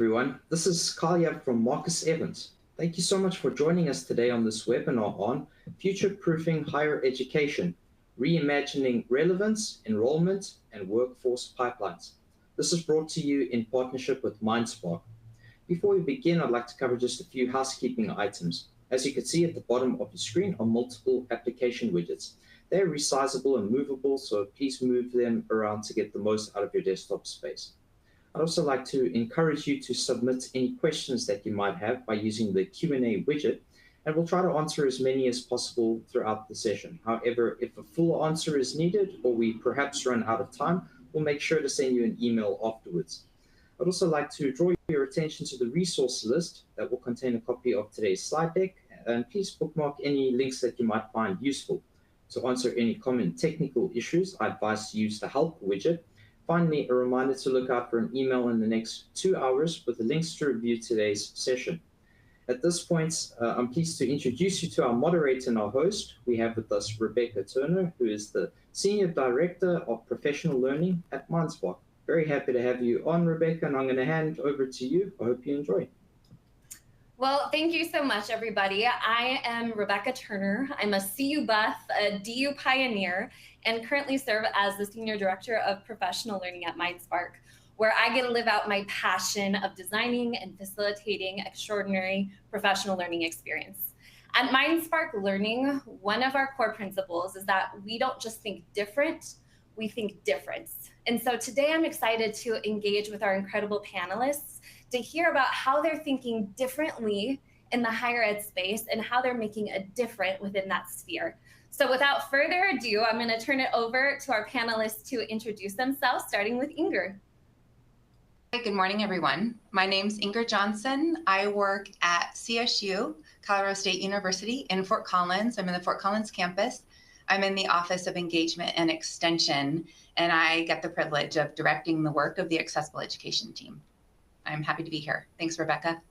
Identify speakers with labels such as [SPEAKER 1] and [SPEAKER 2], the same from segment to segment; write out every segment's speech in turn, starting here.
[SPEAKER 1] Everyone. This is Kalia from Marcus Evans. Thank you so much for joining us today on this webinar on future-proofing higher education, reimagining relevance, enrollment, and workforce pipelines. This is brought to you in partnership with MindSpark. Before we begin, I'd like to cover just a few housekeeping items. As you can see at the bottom of your screen are multiple application widgets. They're resizable and movable, so please move them around to get the most out of your desktop space. I'd also like to encourage you to submit any questions that you might have by using the Q&A widget, and we'll try to answer as many as possible throughout the session. However, if a full answer is needed or we perhaps run out of time, we'll make sure to send you an email afterwards. I'd also like to draw your attention to the resource list that will contain a copy of today's slide deck, and please bookmark any links that you might find useful. To answer any common technical issues, I advise to use the help widget. Finally, a reminder to look out for an email in the next 2 hours with the links to review today's session. At this point, I'm pleased to introduce you to our moderator and our host. We have with us Rebecca Turner, who is the Senior Director of Professional Learning at MindSpark. Very happy to have you on, Rebecca, and I'm going to hand over to you. I hope you enjoy.
[SPEAKER 2] Well, thank you so much, everybody. I am Rebecca Turner. I'm a CU buff, a DU pioneer, and currently serve as the Senior Director of Professional Learning at MindSpark, where I get to live out my passion of designing and facilitating extraordinary professional learning experience. At MindSpark Learning, one of our core principles is that we don't just think different, we think difference. And so today I'm excited to engage with our incredible panelists to hear about how they're thinking differently in the higher ed space and how they're making a difference within that sphere. So without further ado, I'm going to turn it over to our panelists to introduce themselves, starting with Inger.
[SPEAKER 3] Hi, good morning, everyone. My name's Inger Johnson. I work at CSU, Colorado State University in Fort Collins. I'm in the Fort Collins campus. I'm in the Office of Engagement and Extension, and I get the privilege of directing the work of the Accessible Education team. I'm happy to be here. Thanks, Rebecca.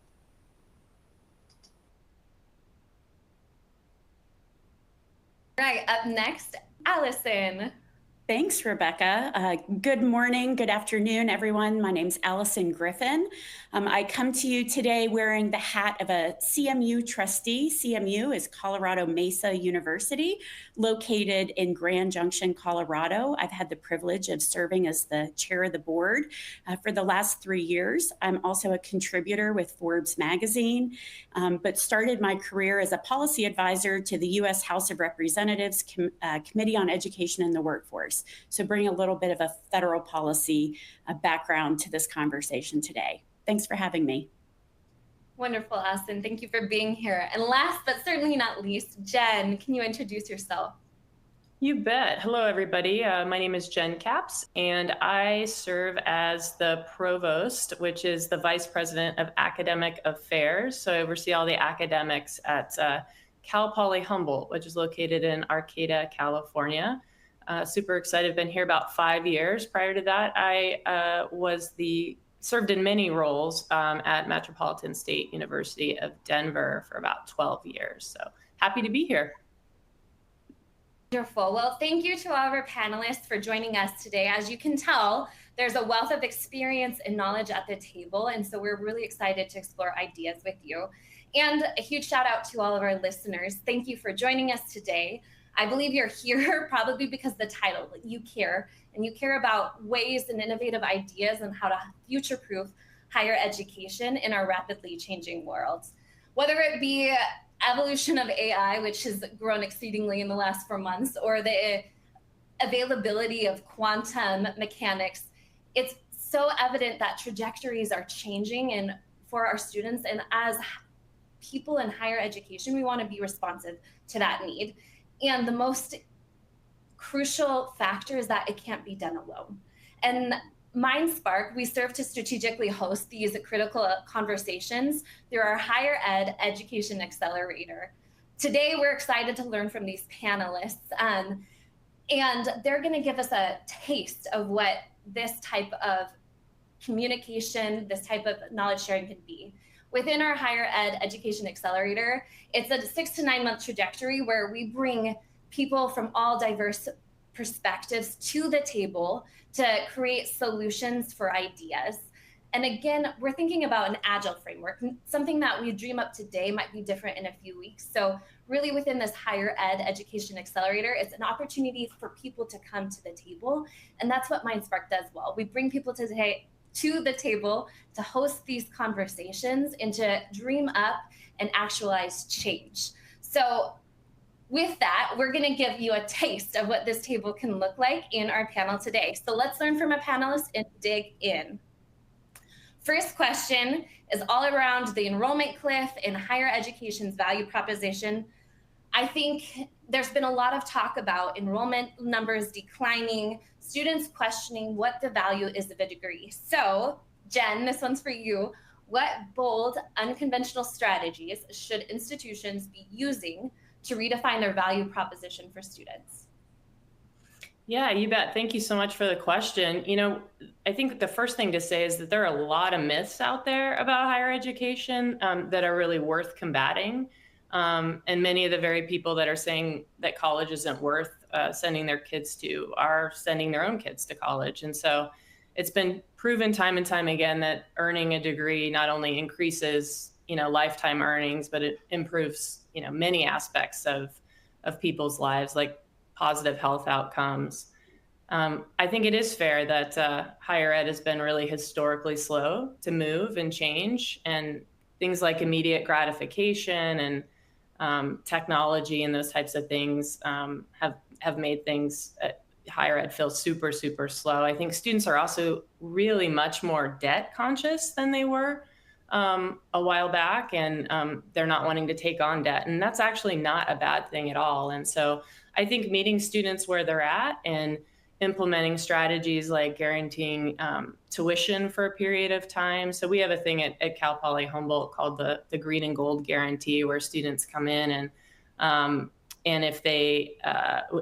[SPEAKER 2] All right, up next, Alison.
[SPEAKER 4] Thanks, Rebecca. Good morning, good afternoon, everyone. My name's Alison Griffin. I come to you today wearing the hat of a CMU trustee. CMU is Colorado Mesa University, located in Grand Junction, Colorado. I've had the privilege of serving as the chair of the board for the last 3 years. I'm also a contributor with Forbes magazine, but started my career as a policy advisor to the U.S. House of Representatives Committee on Education and the Workforce. So bring a little bit of a federal policy background to this conversation today. Thanks for having me.
[SPEAKER 2] Wonderful, Alison. Thank you for being here. And last but certainly not least, Jenn, can you introduce yourself?
[SPEAKER 5] You bet. Hello, everybody. My name is Jenn Capps, and I serve as the provost, which is the vice president of academic affairs. So I oversee all the academics at Cal Poly Humboldt, which is located in Arcata, California. Super excited. Been here about 5 years. Prior to that, I served in many roles at Metropolitan State University of Denver for about 12 years. So happy to be here.
[SPEAKER 2] Wonderful. Well, thank you to all of our panelists for joining us today. As you can tell, there's a wealth of experience and knowledge at the table, and so we're really excited to explore ideas with you. And a huge shout out to all of our listeners. Thank you for joining us today. I believe you're here probably because the title, you care, and you care about ways and innovative ideas on how to future-proof higher education in our rapidly changing world. Whether it be evolution of AI, which has grown exceedingly in the last 4 months, or the availability of quantum mechanics, it's so evident that trajectories are changing and for our students. And as people in higher education, we want to be responsive to that need. And the most crucial factor is that it can't be done alone. And MindSpark, we serve to strategically host these critical conversations through our Higher Ed Education Accelerator. Today, we're excited to learn from these panelists, and they're going to give us a taste of what this type of communication, this type of knowledge sharing can be. Within our Higher Ed Education Accelerator, it's a 6 to 9 month trajectory where we bring people from all diverse perspectives to the table to create solutions for ideas. And again, we're thinking about an agile framework. Something that we dream up today might be different in a few weeks. So really within this higher ed education accelerator, it's an opportunity for people to come to the table. And that's what MindSpark does well. We bring people to the table to host these conversations and to dream up and actualize change. So with that, we're going to give you a taste of what this table can look like in our panel today. So let's learn from a panelist and dig in. First question is all around the enrollment cliff and higher education's value proposition. I think there's been a lot of talk about enrollment numbers declining, students questioning what the value is of a degree. So, Jen, this one's for you. What bold, unconventional strategies should institutions be using to redefine their value proposition for students?
[SPEAKER 5] Yeah, you bet. Thank you so much for the question. I think the first thing to say is that there are a lot of myths out there about higher education that are really worth combating. And many of the very people that are saying that college isn't worth sending their kids to are sending their own kids to college. And so it's been proven time and time again that earning a degree not only increases, lifetime earnings, but it improves, many aspects of people's lives, like positive health outcomes. I think it is fair that higher ed has been really historically slow to move and change, and things like immediate gratification and technology and those types of things have made things at higher ed feel super, super slow. I think students are also really much more debt conscious than they were a while back, and they're not wanting to take on debt. And that's actually not a bad thing at all. And so I think meeting students where they're at and implementing strategies like guaranteeing tuition for a period of time. So we have a thing at Cal Poly Humboldt called the Green and Gold Guarantee, where students come in and if they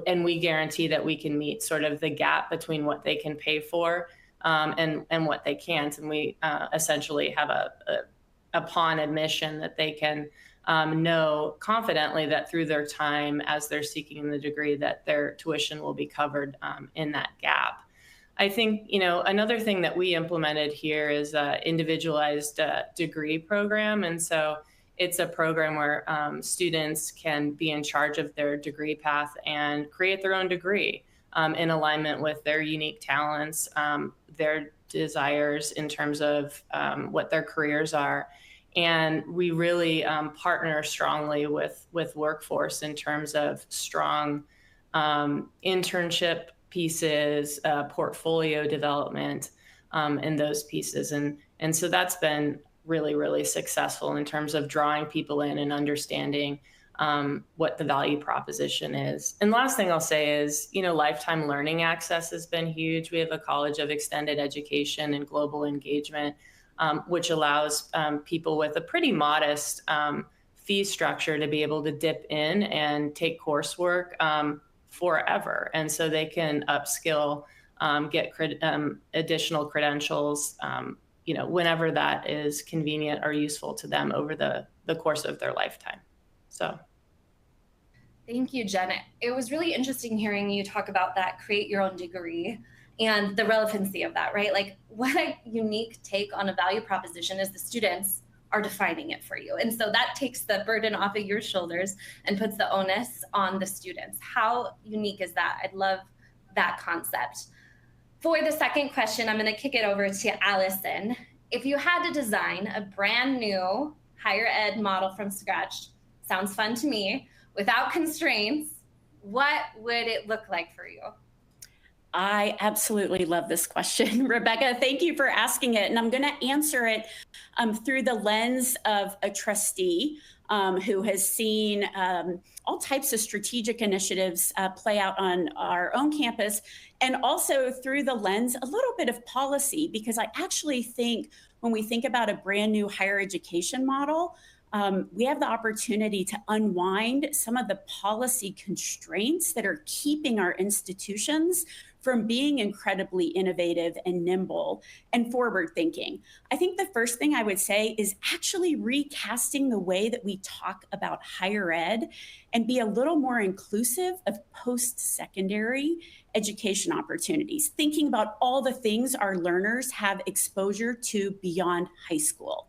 [SPEAKER 5] and we guarantee that we can meet sort of the gap between what they can pay for and what they can't. And we essentially have upon admission that they can know confidently that through their time as they're seeking the degree that their tuition will be covered in that gap. I think, another thing that we implemented here is an individualized degree program. And so it's a program where students can be in charge of their degree path and create their own degree in alignment with their unique talents, their desires in terms of what their careers are. And we really partner strongly with workforce in terms of strong internship pieces, portfolio development, and those pieces. And so that's been really, really successful in terms of drawing people in and understanding what the value proposition is. And last thing I'll say is, lifetime learning access has been huge. We have a College of Extended Education and Global Engagement, which allows people with a pretty modest fee structure to be able to dip in and take coursework forever. And so they can upskill, get additional credentials, whenever that is convenient or useful to them over the course of their lifetime. So.
[SPEAKER 2] Thank you, Jen. It was really interesting hearing you talk about that create your own degree and the relevancy of that, right? Like, what a unique take on a value proposition is the students are defining it for you. And so that takes the burden off of your shoulders and puts the onus on the students. How unique is that? I love that concept. For the second question, I'm going to kick it over to Alison. If you had to design a brand new higher ed model from scratch, sounds fun to me, without constraints, what would it look like for you?
[SPEAKER 4] I absolutely love this question, Rebecca. Thank you for asking it. And I'm going to answer it through the lens of a trustee who has seen all types of strategic initiatives play out on our own campus, and also through the lens a little bit of policy, because I actually think when we think about a brand new higher education model, we have the opportunity to unwind some of the policy constraints that are keeping our institutions from being incredibly innovative and nimble and forward thinking. I think the first thing I would say is actually recasting the way that we talk about higher ed and be a little more inclusive of post-secondary education opportunities, thinking about all the things our learners have exposure to beyond high school.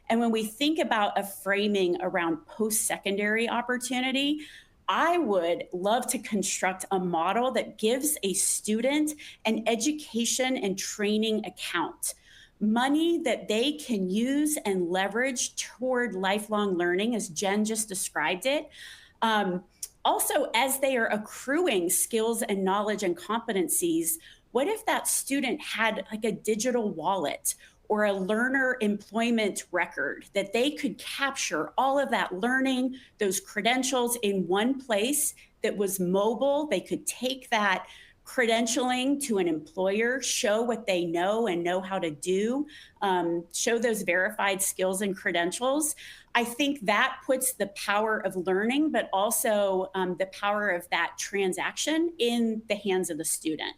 [SPEAKER 4] And when we think about a framing around post-secondary opportunity, I would love to construct a model that gives a student an education and training account, money that they can use and leverage toward lifelong learning, as Jenn just described it. Also, as they are accruing skills and knowledge and competencies, what if that student had like a digital wallet or a learner employment record that they could capture all of that learning, those credentials in one place that was mobile? They could take that credentialing to an employer, show what they know and know how to do, show those verified skills and credentials. I think that puts the power of learning, but also the power of that transaction in the hands of the student.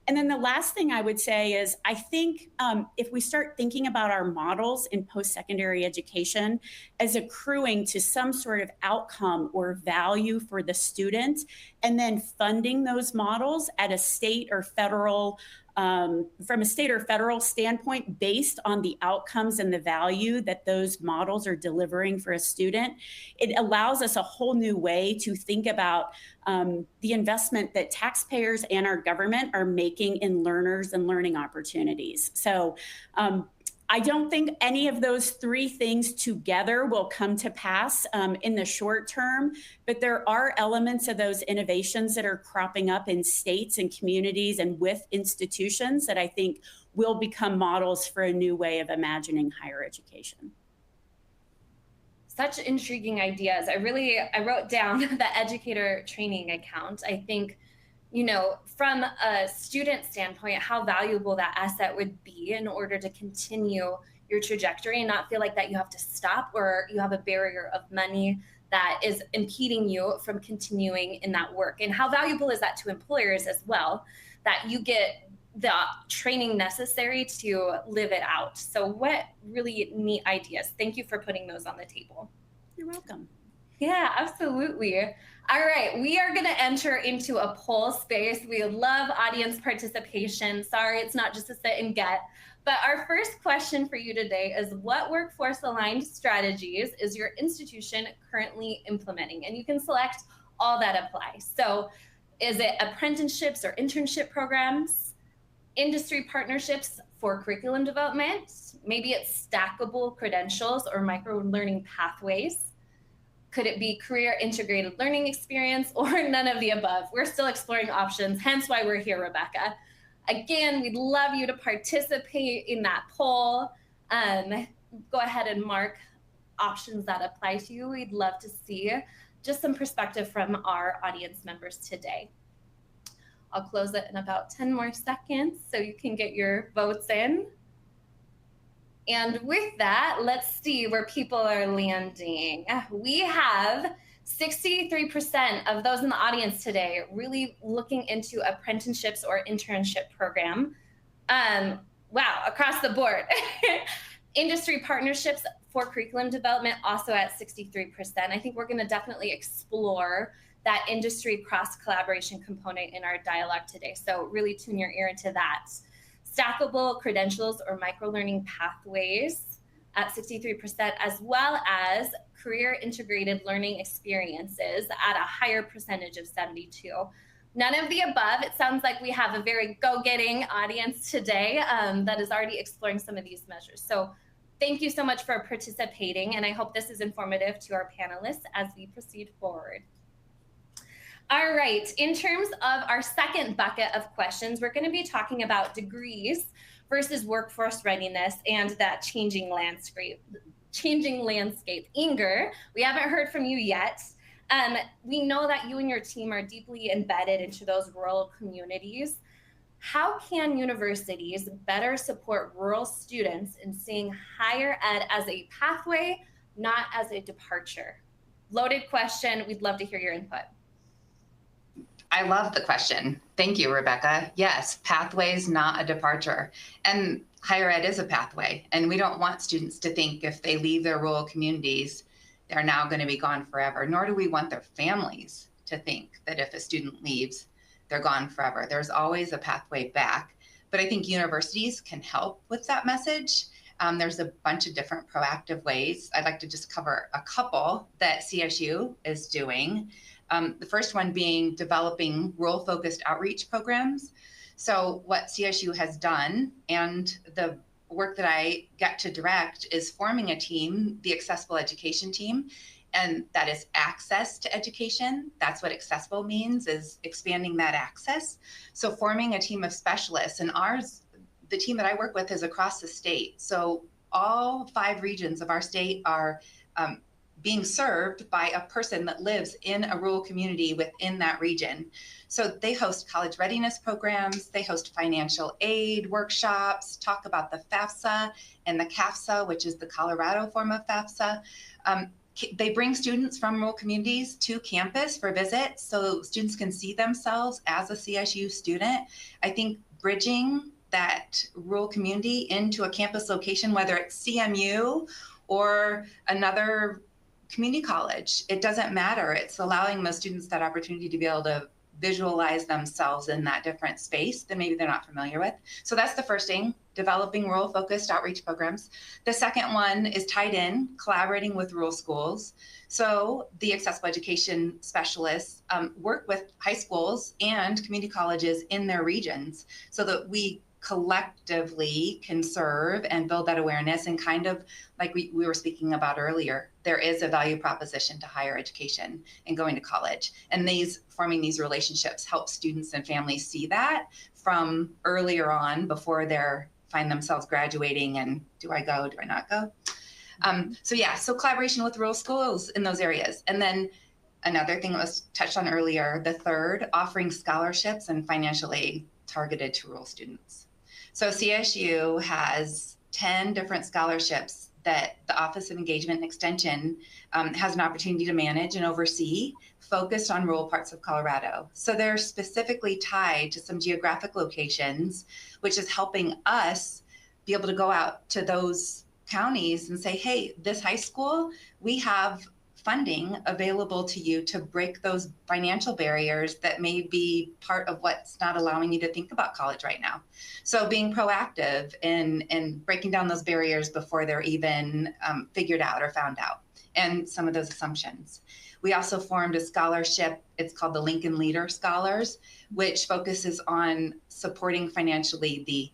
[SPEAKER 4] And then the last thing I would say is, I think if we start thinking about our models in post-secondary education as accruing to some sort of outcome or value for the student, and then funding those models at a state or federal, from a state or federal standpoint, based on the outcomes and the value that those models are delivering for a student, it allows us a whole new way to think about the investment that taxpayers and our government are making in learners and learning opportunities. So I don't think any of those three things together will come to pass in the short term, but there are elements of those innovations that are cropping up in states and communities and with institutions that I think will become models for a new way of imagining higher education.
[SPEAKER 2] Such intriguing ideas. I wrote down the educator training account. I think, you know, from a student standpoint, how valuable that asset would be in order to continue your trajectory and not feel like that you have to stop or you have a barrier of money that is impeding you from continuing in that work. And how valuable is that to employers as well, that you get the training necessary to live it out. So what really neat ideas. Thank you for putting those on the table.
[SPEAKER 4] You're welcome.
[SPEAKER 2] Yeah, absolutely. All right, we are going to enter into a poll space. We love audience participation. Sorry, it's not just a sit and get. But our first question for you today is, what workforce-aligned strategies is your institution currently implementing? And you can select all that apply. So is it apprenticeships or internship programs, industry partnerships for curriculum development? Maybe it's stackable credentials or micro-learning pathways. Could it be career integrated learning experience, or none of the above? We're still exploring options, hence why we're here, Rebecca. Again, we'd love you to participate in that poll. Go ahead and mark options that apply to you. We'd love to see just some perspective from our audience members today. I'll close it in about 10 more seconds so you can get your votes in. And with that, let's see where people are landing. We have 63% of those in the audience today really looking into apprenticeships or internship program. Wow, across the board. Industry partnerships for curriculum development also at 63%. I think we're going to definitely explore that industry cross-collaboration component in our dialogue today. So really tune your ear into that. Stackable credentials or micro-learning pathways at 63%, as well as career integrated learning experiences at a higher percentage of 72. None of the above. It sounds like we have a very go-getting audience today that is already exploring some of these measures. So thank you so much for participating, and I hope this is informative to our panelists as we proceed forward. All right, in terms of our second bucket of questions, we're going to be talking about degrees versus workforce readiness and that changing landscape. Inger, we haven't heard from you yet. We know that you and your team are deeply embedded into those rural communities. How can universities better support rural students in seeing higher ed as a pathway, not as a departure? Loaded question. We'd love to hear your input.
[SPEAKER 3] I love the question. Thank you, Rebecca. Yes, pathways, not a departure. And higher ed is a pathway. And we don't want students to think if they leave their rural communities, they're now going to be gone forever, nor do we want their families to think that if a student leaves, they're gone forever. There's always a pathway back. But I think universities can help with that message. There's a bunch of different proactive ways. I'd like to just cover a couple that CSU is doing. The first one being developing rural-focused outreach programs. So what CSU has done, and the work that I get to direct, is forming a team, the Accessible Education Team, and that is access to education. That's what accessible means, is expanding that access. So forming a team of specialists, and the team that I work with is across the state. So all 5 regions of our state are being served by a person that lives in a rural community within that region. So they host college readiness programs, they host financial aid workshops, talk about the FAFSA and the CAFSA, which is the Colorado form of FAFSA. They bring students from rural communities to campus for visits so students can see themselves as a CSU student. I think bridging that rural community into a campus location, whether it's CMU or another community college, it doesn't matter. It's allowing those students that opportunity to be able to visualize themselves in that different space that maybe they're not familiar with. So that's the first thing, developing rural-focused outreach programs. The second one is tied in, collaborating with rural schools. So the accessible education specialists work with high schools and community colleges in their regions so that we collectively can serve and build that awareness, and kind of like we were speaking about earlier, there is a value proposition to higher education and going to college. And forming these relationships help students and families see that from earlier on before they find themselves graduating and do I go, do I not go? So collaboration with rural schools in those areas. And then another thing that was touched on earlier, the third, offering scholarships and financial aid targeted to rural students. So CSU has 10 different scholarships that the Office of Engagement and Extension has an opportunity to manage and oversee, focused on rural parts of Colorado. So they're specifically tied to some geographic locations, which is helping us be able to go out to those counties and say, hey, this high school, we have funding available to you to break those financial barriers that may be part of what's not allowing you to think about college right now. So being proactive in breaking down those barriers before they're even figured out or found out, and some of those assumptions. We also formed a scholarship, it's called the Lincoln Leader Scholars, which focuses on supporting financially the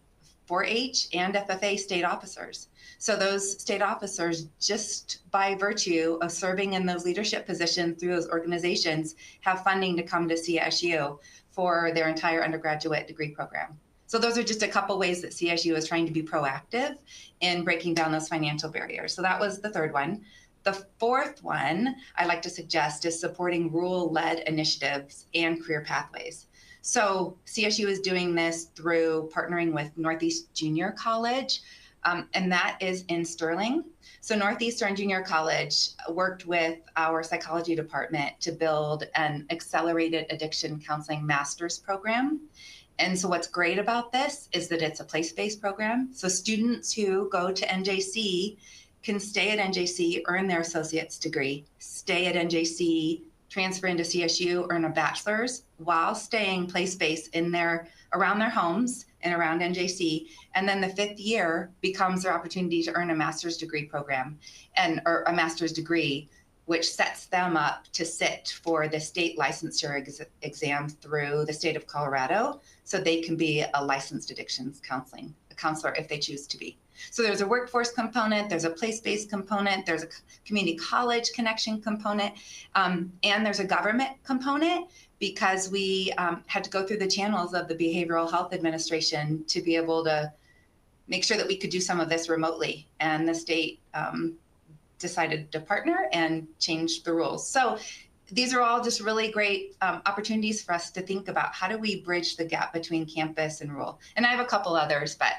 [SPEAKER 3] 4-H and FFA state officers. So those state officers, just by virtue of serving in those leadership positions through those organizations, have funding to come to CSU for their entire undergraduate degree program. So those are just a couple ways that CSU is trying to be proactive in breaking down those financial barriers. So that was the third one. The fourth one I'd like to suggest is supporting rural-led initiatives and career pathways. So CSU is doing this through partnering with Northeast Junior College, and that is in Sterling. So Northeastern Junior College worked with our psychology department to build an accelerated addiction counseling master's program. And so what's great about this is that it's a place-based program. So students who go to NJC can stay at NJC, earn their associate's degree, stay at NJC, transfer into CSU, earn a bachelor's while staying place-based around their homes and around NJC. And then the 5th year becomes their opportunity to earn a master's degree program or a master's degree, which sets them up to sit for the state licensure exam through the state of Colorado, so they can be a licensed addictions counselor if they choose to be. So there's a workforce component, there's a place-based component, there's a community college connection component, and there's a government component, because we had to go through the channels of the Behavioral Health Administration to be able to make sure that we could do some of this remotely. And the state decided to partner and change the rules. So these are all just really great opportunities for us to think about how do we bridge the gap between campus and rural. And I have a couple others, but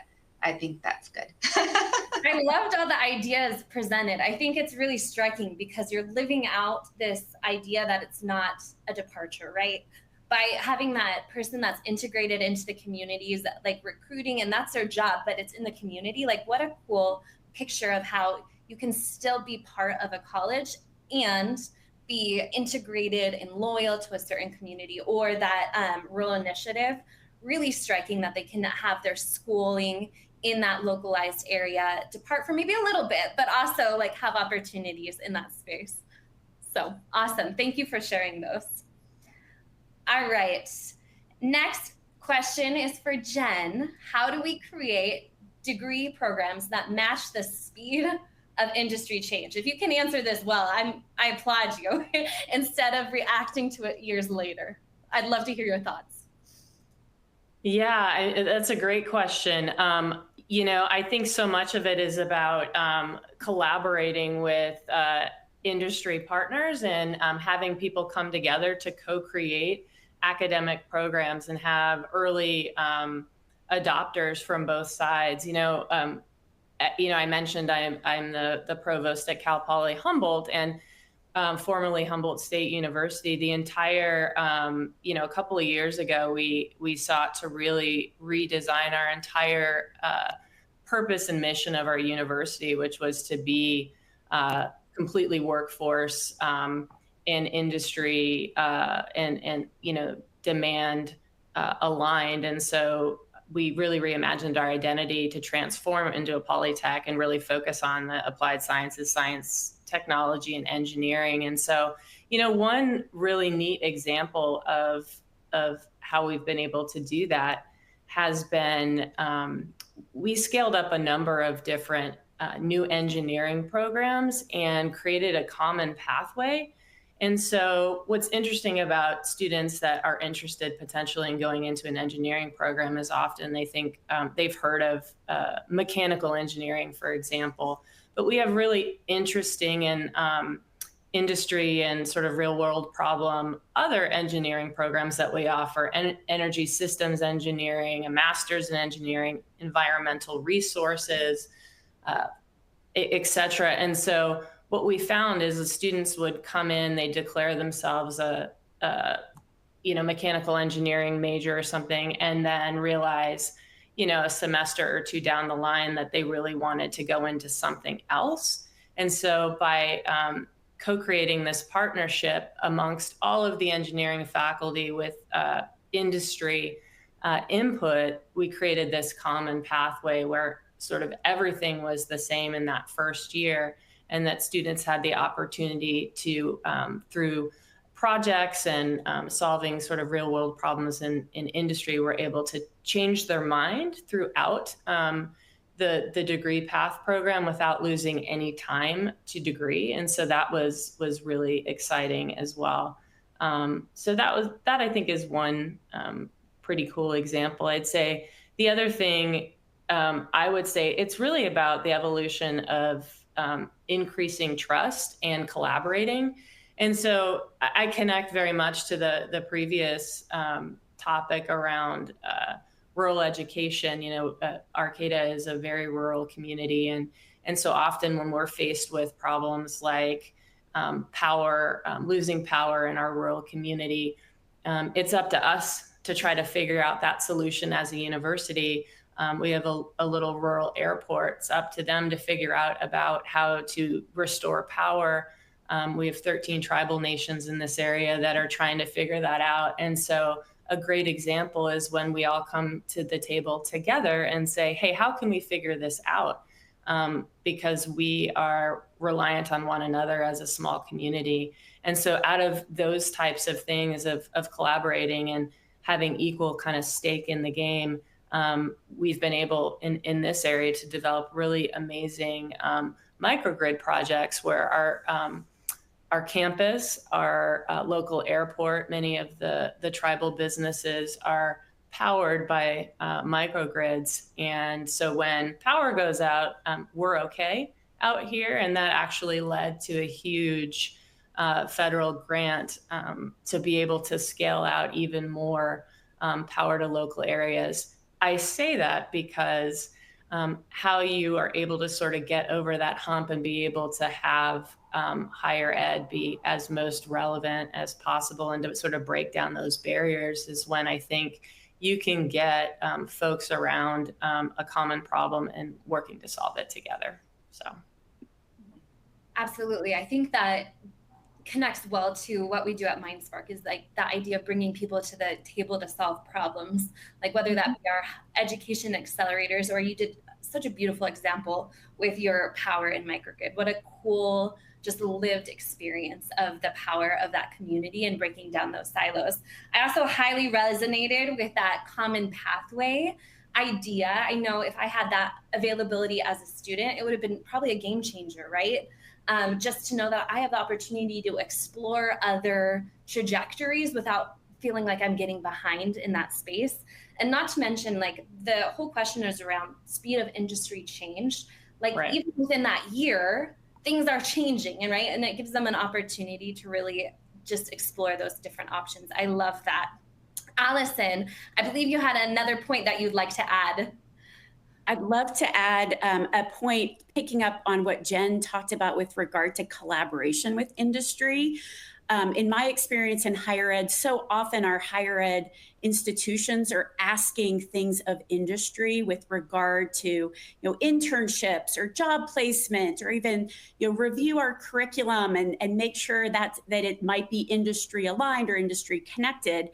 [SPEAKER 3] I think that's good.
[SPEAKER 2] I loved all the ideas presented. I think it's really striking because you're living out this idea that it's not a departure, right? by having that person that's integrated into the communities, like recruiting, and that's their job, but it's in the community. Like, what a cool picture of how you can still be part of a college and be integrated and loyal to a certain community, or that rural initiative, really striking that they can have their schooling in that localized area, depart for maybe a little bit, but also like have opportunities in that space. So awesome. Thank you for sharing those. All right. Next question is for Jenn. How do we create degree programs that match the speed of industry change? If you can answer this well, I applaud you instead of reacting to it years later. I'd love to hear your thoughts.
[SPEAKER 5] Yeah, that's a great question. I think so much of it is about collaborating with industry partners and having people come together to co-create academic programs and have early adopters from both sides. I mentioned I'm the provost at Cal Poly Humboldt, and formerly Humboldt State University. The entire, a couple of years ago, we sought to really redesign our entire purpose and mission of our university, which was to be completely workforce and industry and demand aligned. And so we really reimagined our identity to transform into a polytech and really focus on the applied sciences, science, technology, and engineering. And so, one really neat example of how we've been able to do that has been we scaled up a number of different new engineering programs and created a common pathway. And so what's interesting about students that are interested potentially in going into an engineering program is often they think they've heard of mechanical engineering, for example, but we have really interesting and industry and sort of real world problem other engineering programs that we offer, and energy systems engineering, a master's in engineering, environmental resources, et cetera. And so what we found is the students would come in, they declare themselves a mechanical engineering major or something, and then realize, a semester or two down the line that they really wanted to go into something else. And so by co-creating this partnership amongst all of the engineering faculty with industry input, we created this common pathway where sort of everything was the same in that first year, and that students had the opportunity to, through projects and solving sort of real world problems in industry, were able to change their mind throughout the degree path program without losing any time to degree. And so that was really exciting as well. So that I think is one pretty cool example. I'd say the other thing, I would say it's really about the evolution of increasing trust and collaborating. And so I connect very much to the previous topic around rural education. Arcata is a very rural community. And so often when we're faced with problems like power, losing power in our rural community, it's up to us to try to figure out that solution as a university. We have a little rural airport. It's up to them to figure out about how to restore power. We have 13 tribal nations in this area that are trying to figure that out. And so a great example is when we all come to the table together and say, hey, how can we figure this out? Because we are reliant on one another as a small community. And so out of those types of things of collaborating and having equal kind of stake in the game, we've been able in this area to develop really amazing microgrid projects where our campus, our local airport, many of the tribal businesses are powered by microgrids. And so when power goes out, we're okay out here. And that actually led to a huge federal grant to be able to scale out even more power to local areas. I say that because how you are able to sort of get over that hump and be able to have higher ed be as most relevant as possible, and to sort of break down those barriers is when I think you can get folks around a common problem and working to solve it together. So.
[SPEAKER 2] Absolutely. I think that connects well to what we do at MindSpark, is like the idea of bringing people to the table to solve problems, like whether that be our education accelerators, or you did such a beautiful example with your power in microgrid. What a cool, just lived experience of the power of that community and breaking down those silos. I also highly resonated with that common pathway idea. I know if I had that availability as a student, it would have been probably a game changer, right? Just to know that I have the opportunity to explore other trajectories without feeling like I'm getting behind in that space. And not to mention, like, the whole question is around speed of industry change. Like, right. Even within that year, things are changing, and right? And it gives them an opportunity to really just explore those different options. I love that. Allison, I believe you had another point that you'd like to add.
[SPEAKER 4] I'd love to add a point picking up on what Jenn talked about with regard to collaboration with industry. In my experience in higher ed, so often our higher ed institutions are asking things of industry with regard to, internships or job placement, or even, review our curriculum and make sure that it might be industry aligned or industry connected.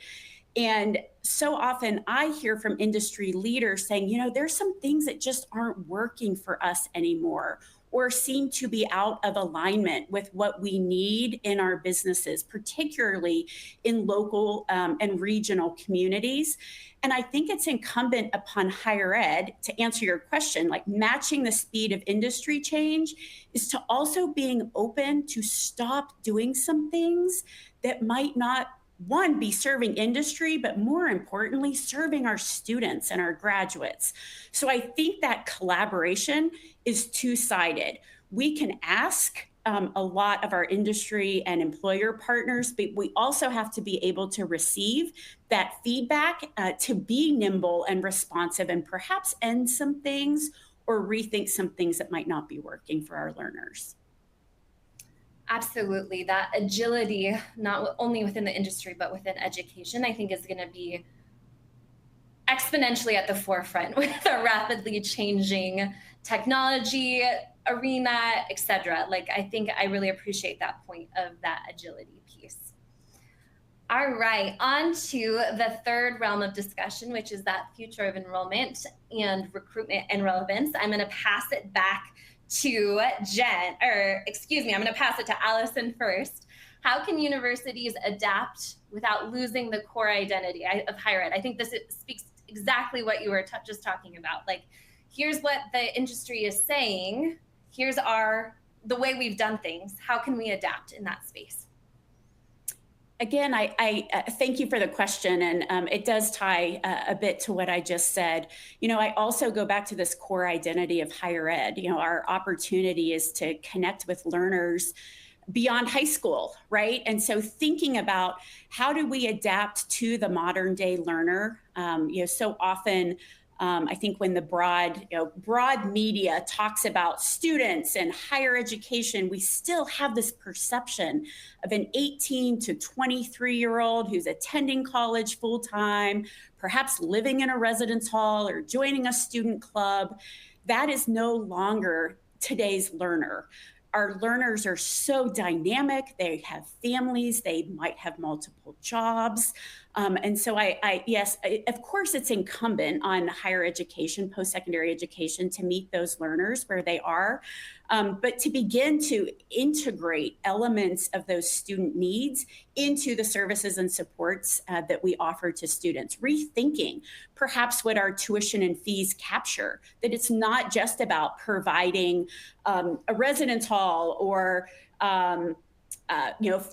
[SPEAKER 4] And so often I hear from industry leaders saying, there's some things that just aren't working for us anymore, or seem to be out of alignment with what we need in our businesses, particularly in local and regional communities. And I think it's incumbent upon higher ed, to answer your question, like matching the speed of industry change, is to also being open to stop doing some things that might not, one, be serving industry, but more importantly, serving our students and our graduates. So I think that collaboration is two-sided. We can ask a lot of our industry and employer partners, but we also have to be able to receive that feedback to be nimble and responsive, and perhaps end some things or rethink some things that might not be working for our learners.
[SPEAKER 2] Absolutely. That agility, not only within the industry, but within education, I think is going to be exponentially at the forefront with a rapidly changing technology arena, et cetera. Like, I think I really appreciate that point of that agility piece. All right, on to the third realm of discussion, which is that future of enrollment and recruitment and relevance. I'm going to pass it back to Jenn, I'm going to pass it to Allison first. How can universities adapt without losing the core identity of higher ed? I think this speaks exactly what you were just talking about. Like, here's what the industry is saying. Here's the way we've done things. How can we adapt in that space?
[SPEAKER 4] Again, I thank you for the question, and it does tie a bit to what I just said. I also go back to this core identity of higher ed. Our opportunity is to connect with learners beyond high school, right? And so thinking about how do we adapt to the modern day learner, so often I think when the broad media talks about students and higher education, we still have this perception of an 18 to 23-year-old who's attending college full-time, perhaps living in a residence hall or joining a student club. That is no longer today's learner. Our learners are so dynamic. They have families. They might have multiple jobs. And so yes, of course, it's incumbent on higher education, post-secondary education, to meet those learners where they are. But to begin to integrate elements of those student needs into the services and supports that we offer to students, rethinking perhaps what our tuition and fees capture, that it's not just about providing a residence hall or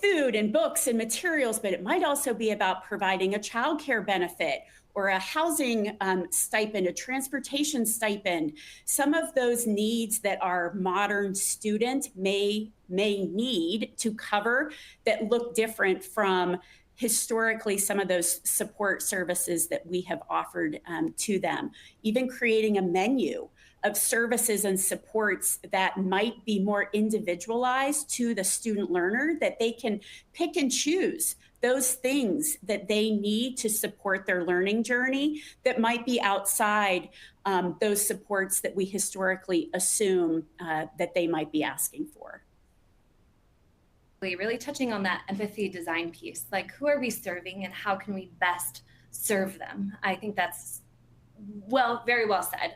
[SPEAKER 4] food and books and materials, but it might also be about providing a childcare benefit or a housing stipend, a transportation stipend. Some of those needs that our modern student may need to cover that look different from historically some of those support services that we have offered to them. Even creating a menu of services and supports that might be more individualized to the student learner, that they can pick and choose those things that they need to support their learning journey that might be outside those supports that we historically assume that they might be asking for.
[SPEAKER 2] Really touching on that empathy design piece, like who are we serving and how can we best serve them? I think that's very well said.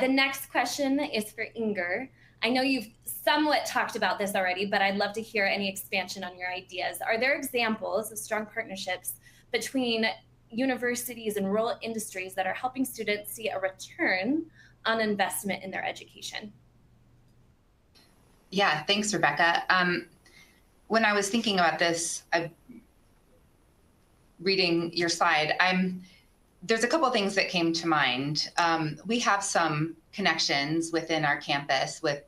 [SPEAKER 2] The next question is for Inger. I know you've somewhat talked about this already, but I'd love to hear any expansion on your ideas. Are there examples of strong partnerships between universities and rural industries that are helping students see a return on investment in their education?
[SPEAKER 3] Yeah, thanks, Rebecca. When I was thinking about this, reading your slide, there's a couple of things that came to mind. We have some connections within our campus with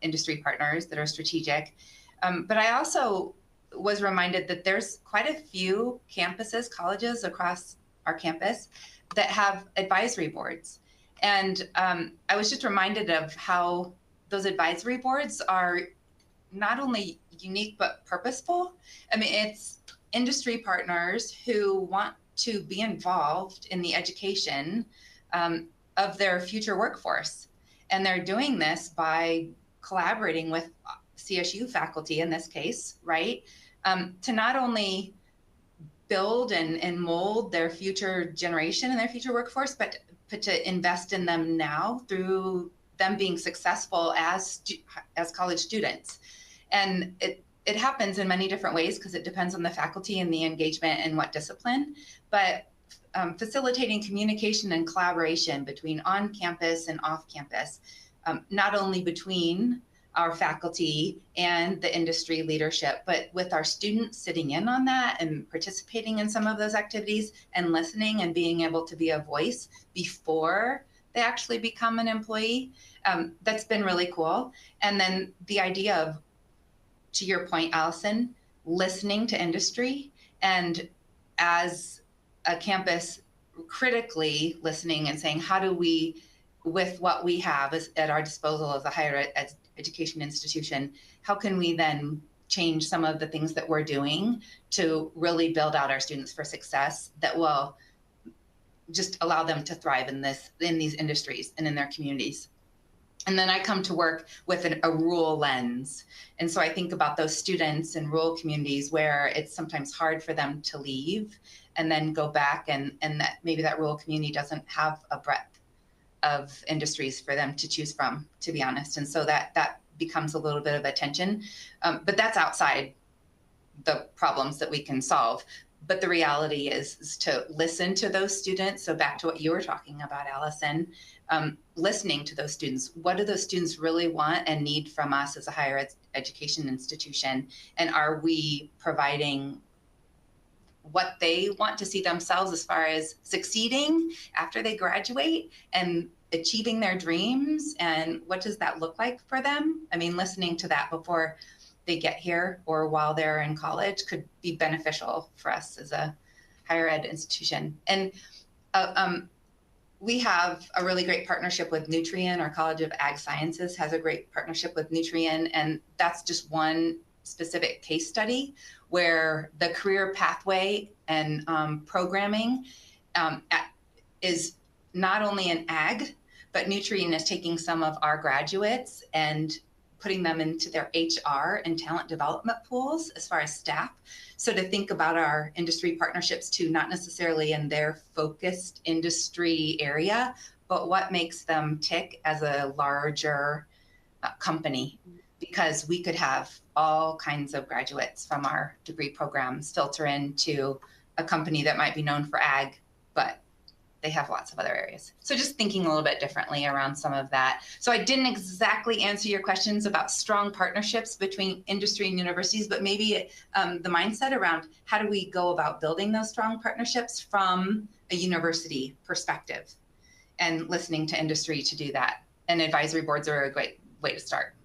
[SPEAKER 3] industry partners that are strategic. But I also was reminded that there's quite a few campuses, colleges across our campus that have advisory boards. And I was just reminded of how those advisory boards are not only unique, but purposeful. I mean, it's industry partners who want to be involved in the education of their future workforce. And they're doing this by collaborating with CSU faculty in this case, right? To not only build and mold their future generation and their future workforce, but to invest in them now through them being successful as college students. And it happens in many different ways because it depends on the faculty and the engagement and what discipline, but facilitating communication and collaboration between on campus and off campus, not only between our faculty and the industry leadership, but with our students sitting in on that and participating in some of those activities and listening and being able to be a voice before they actually become an employee. That's been really cool. And then the idea of, to your point, Allison, listening to industry, and as a campus critically listening and saying, how do we, with what we have at our disposal as a higher education institution, how can we then change some of the things that we're doing to really build out our students for success that will just allow them to thrive in these industries and in their communities. And then I come to work with a rural lens. And so I think about those students in rural communities where it's sometimes hard for them to leave and then go back, and that maybe that rural community doesn't have a breadth of industries for them to choose from, to be honest. And so that becomes a little bit of a tension, but that's outside the problems that we can solve. But the reality is to listen to those students. So back to what you were talking about, Allison, listening to those students. What do those students really want and need from us as a higher education institution? And are we providing what they want to see themselves as far as succeeding after they graduate and achieving their dreams? And what does that look like for them? I mean, listening to that before they get here or while they're in college could be beneficial for us as a higher ed institution. And we have a really great partnership with Nutrien. Our College of Ag Sciences has a great partnership with Nutrien, and that's just one specific case study where the career pathway and programming is not only in ag, but Nutrien is taking some of our graduates and putting them into their HR and talent development pools as far as staff. So to think about our industry partnerships too, not necessarily in their focused industry area, but what makes them tick as a larger company, because we could have all kinds of graduates from our degree programs filter into a company that might be known for ag, but they have lots of other areas. So just thinking a little bit differently around some of that. So I didn't exactly answer your questions about strong partnerships between industry and universities, but maybe the mindset around how do we go about building those strong partnerships from a university perspective and listening to industry to do that. And advisory boards are a great way to start.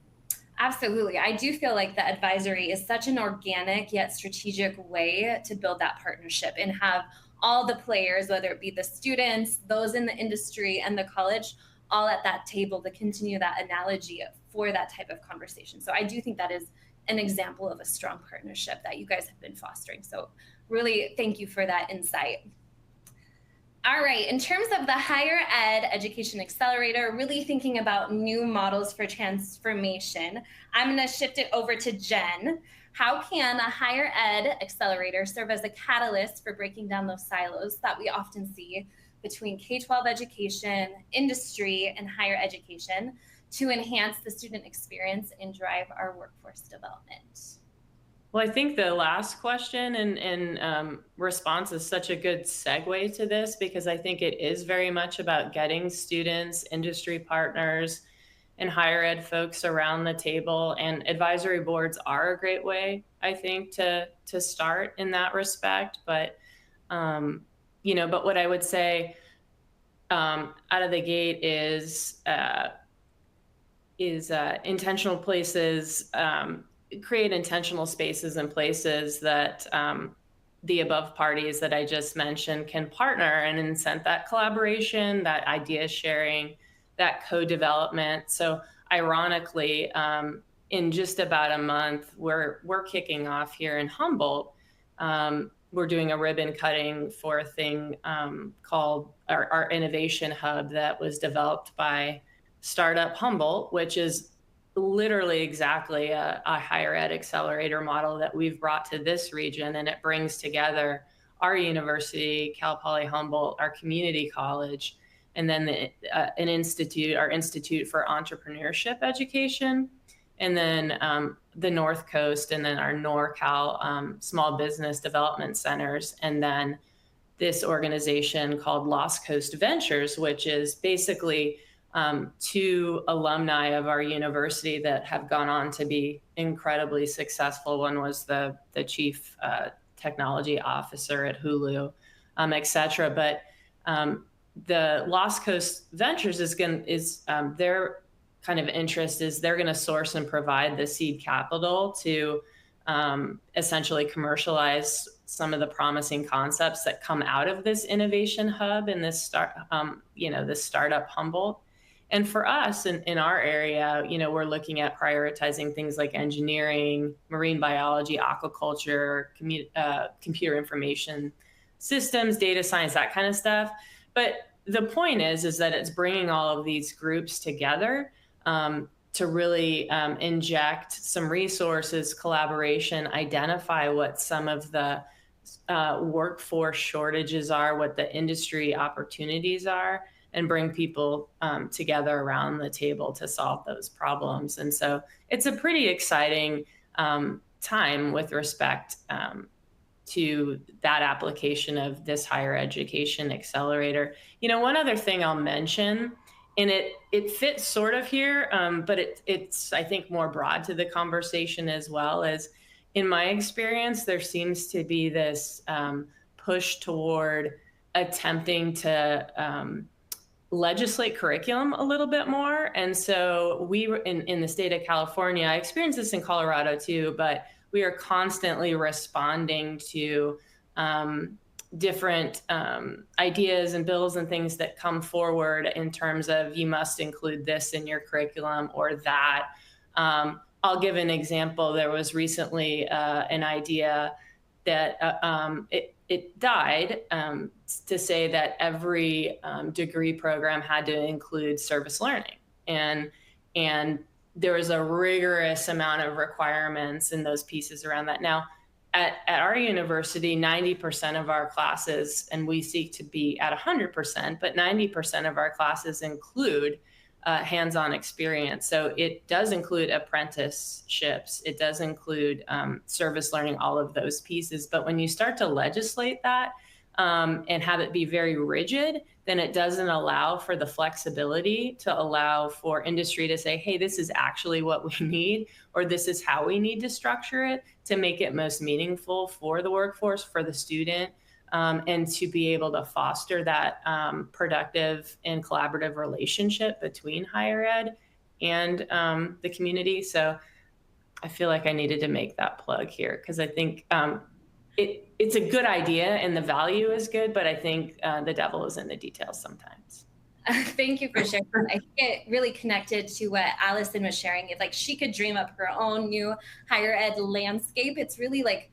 [SPEAKER 2] Absolutely. I do feel like the advisory is such an organic yet strategic way to build that partnership and have all the players, whether it be the students, those in the industry, and the college, all at that table to continue that analogy for that type of conversation. So I do think that is an example of a strong partnership that you guys have been fostering. So really thank you for that insight. All right, in terms of the Higher Ed Education Accelerator, really thinking about new models for transformation, I'm gonna shift it over to Jenn. How can a Higher Ed Accelerator serve as a catalyst for breaking down those silos that we often see between K-12 education, industry, and higher education to enhance the student experience and drive our workforce development?
[SPEAKER 5] Well, I think the last question and response is such a good segue to this, because I think it is very much about getting students, industry partners, and higher ed folks around the table. And advisory boards are a great way, I think, to start in that respect. But but what I would say out of the gate is intentional places. Create intentional spaces and places that the above parties that I just mentioned can partner and incent that collaboration, that idea sharing, that co-development. So ironically, in just about a month, we're kicking off here in Humboldt. We're doing a ribbon cutting for a thing called our Innovation Hub that was developed by Startup Humboldt, which is literally exactly a higher ed accelerator model that we've brought to this region. And it brings together our university, Cal Poly Humboldt, our community college, and then an institute, our Institute for Entrepreneurship Education, and then the North Coast, and then our NorCal Small Business Development Centers, and then this organization called Lost Coast Ventures, which is basically two alumni of our university that have gone on to be incredibly successful. One was the chief technology officer at Hulu, et cetera. But the Lost Coast Ventures is their kind of interest is they're going to source and provide the seed capital to essentially commercialize some of the promising concepts that come out of this innovation hub and this this startup Humboldt. And for us in our area, we're looking at prioritizing things like engineering, marine biology, aquaculture, computer information systems, data science, that kind of stuff. But the point is that it's bringing all of these groups together to really inject some resources, collaboration, identify what some of the workforce shortages are, what the industry opportunities are, and bring people together around the table to solve those problems. And so it's a pretty exciting time with respect to that application of this higher education accelerator. One other thing I'll mention, and it fits sort of here, but it's I think more broad to the conversation as well, as in my experience, there seems to be this push toward attempting to legislate curriculum a little bit more. And so we were in the state of California, I experienced this in Colorado too, but we are constantly responding to different ideas and bills and things that come forward in terms of you must include this in your curriculum or that. I'll give an example. There was recently an idea that it died to say that every degree program had to include service learning. And there was a rigorous amount of requirements in those pieces around that. Now, at our university, 90% of our classes, and we seek to be at 100%, but 90% of our classes include hands-on experience. So it does include apprenticeships, it does include service learning, all of those pieces. But when you start to legislate that and have it be very rigid, then it doesn't allow for the flexibility to allow for industry to say, hey, this is actually what we need, or this is how we need to structure it to make it most meaningful for the workforce, for the student, and to be able to foster that productive and collaborative relationship between higher ed and the community. So I feel like I needed to make that plug here, because I think it's a good idea and the value is good, but I think the devil is in the details sometimes.
[SPEAKER 2] Thank you for sharing. I think it really connected to what Alison was sharing. It's like she could dream up her own new higher ed landscape. It's really like